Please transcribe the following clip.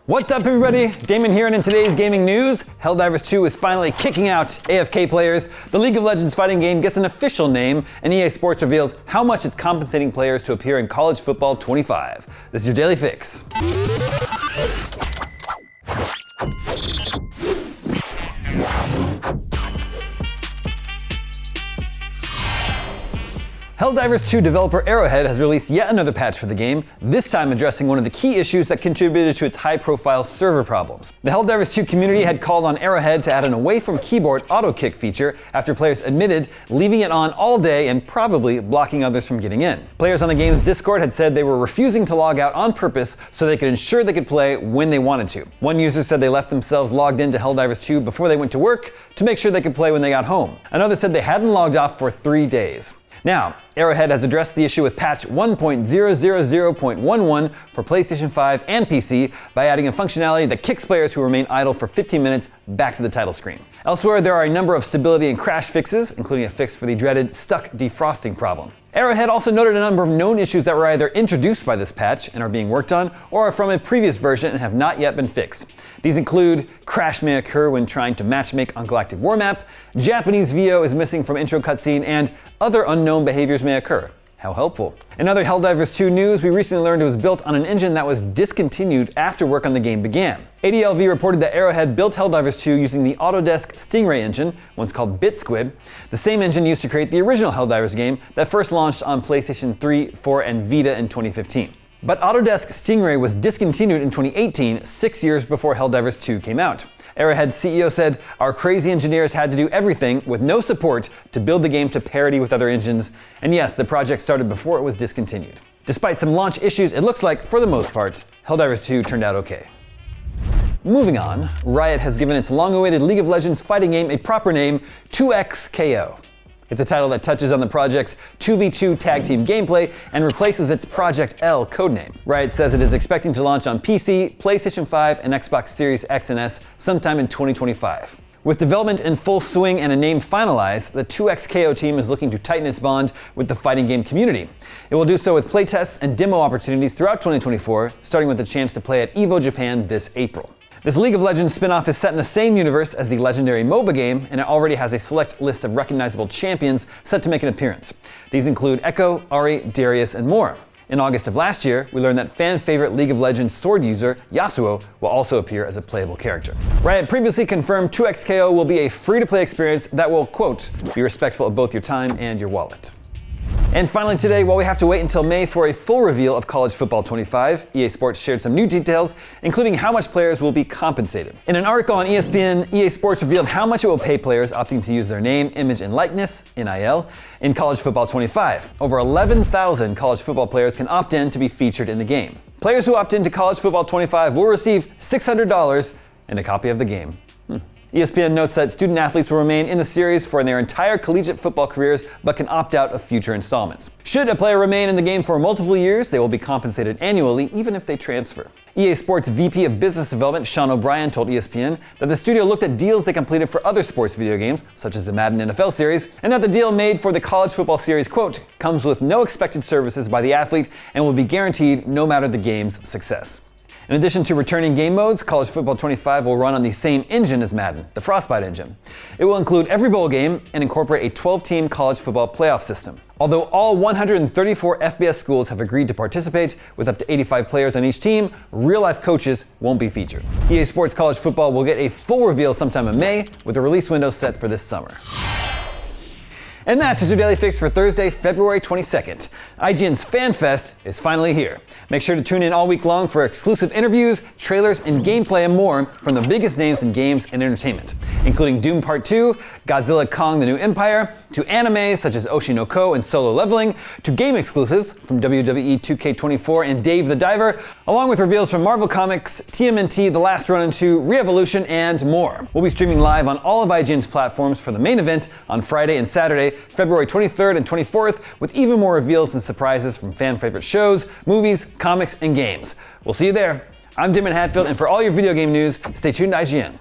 What's up, everybody? Damon here, and in today's gaming news, Helldivers 2 is finally kicking out AFK players, the League of Legends fighting game gets an official name, and EA Sports reveals how much it's compensating players to appear in College Football 25. This is your Daily Fix. Helldivers 2 developer Arrowhead has released yet another patch for the game, this time addressing one of the key issues that contributed to its high-profile server problems. The Helldivers 2 community had called on Arrowhead to add an away-from-keyboard auto-kick feature after players admitted leaving it on all day and probably blocking others from getting in. Players on the game's Discord had said they were refusing to log out on purpose so they could ensure they could play when they wanted to. One user said they left themselves logged into Helldivers 2 before they went to work to make sure they could play when they got home. Another said they hadn't logged off for 3 days. Now, Arrowhead has addressed the issue with patch 1.000.11 for PlayStation 5 and PC by adding a functionality that kicks players who remain idle for 15 minutes back to the title screen. Elsewhere, there are a number of stability and crash fixes, including a fix for the dreaded stuck defrosting problem. Arrowhead also noted a number of known issues that were either introduced by this patch and are being worked on, or are from a previous version and have not yet been fixed. These include crash may occur when trying to matchmake on Galactic War Map, Japanese VO is missing from intro cutscene, and other unknown behaviors may occur. How helpful. In other Helldivers 2 news, we recently learned it was built on an engine that was discontinued after work on the game began. ADLV reported that Arrowhead built Helldivers 2 using the Autodesk Stingray engine, once called BitSquid, the same engine used to create the original Helldivers game that first launched on PlayStation 3, 4, and Vita in 2015. But Autodesk Stingray was discontinued in 2018, 6 years before Helldivers 2 came out. Arrowhead's CEO said, "Our crazy engineers had to do everything with no support to build the game to parity with other engines, and yes, the project started before it was discontinued." Despite some launch issues, it looks like, for the most part, Helldivers 2 turned out okay. Moving on, Riot has given its long-awaited League of Legends fighting game a proper name, 2XKO. It's a title that touches on the project's 2v2 tag team gameplay and replaces its Project L codename. Riot says it is expecting to launch on PC, PlayStation 5, and Xbox Series X and S sometime in 2025. With development in full swing and a name finalized, the 2XKO team is looking to tighten its bond with the fighting game community. It will do so with playtests and demo opportunities throughout 2024, starting with a chance to play at EVO Japan this April. This League of Legends spin-off is set in the same universe as the legendary MOBA game, and it already has a select list of recognizable champions set to make an appearance. These include Echo, Ahri, Darius, and more. In August of last year, we learned that fan-favorite League of Legends sword user Yasuo will also appear as a playable character. Riot previously confirmed 2XKO will be a free-to-play experience that will, quote, be respectful of both your time and your wallet. And finally today, while we have to wait until May for a full reveal of College Football 25, EA Sports shared some new details, including how much players will be compensated. In an article on ESPN, EA Sports revealed how much it will pay players opting to use their name, image, and likeness, NIL, in College Football 25. Over 11,000 college football players can opt in to be featured in the game. Players who opt into College Football 25 will receive $600 and a copy of the game. ESPN notes that student athletes will remain in the series for their entire collegiate football careers, but can opt out of future installments. Should a player remain in the game for multiple years, they will be compensated annually, even if they transfer. EA Sports VP of Business Development Sean O'Brien told ESPN that the studio looked at deals they completed for other sports video games, such as the Madden NFL series, and that the deal made for the college football series, quote, comes with no expected services by the athlete and will be guaranteed no matter the game's success. In addition to returning game modes, College Football 25 will run on the same engine as Madden, the Frostbite engine. It will include every bowl game and incorporate a 12-team college football playoff system. Although all 134 FBS schools have agreed to participate, with up to 85 players on each team, real-life coaches won't be featured. EA Sports College Football will get a full reveal sometime in May, with a release window set for this summer. And that is your Daily Fix for Thursday, February 22nd. IGN's Fan Fest is finally here. Make sure to tune in all week long for exclusive interviews, trailers, and gameplay and more from the biggest names in games and entertainment, including Doom Part 2, Godzilla Kong: The New Empire, to anime such as Oshi no Ko and Solo Leveling, to game exclusives from WWE 2K24 and Dave the Diver, along with reveals from Marvel Comics, TMNT, The Last Run 2, Re-Evolution, and more. We'll be streaming live on all of IGN's platforms for the main event on Friday and Saturday, February 23rd and 24th, with even more reveals and surprises from fan-favorite shows, movies, comics, and games. We'll see you there. I'm Damon Hatfield, and for all your video game news, stay tuned to IGN.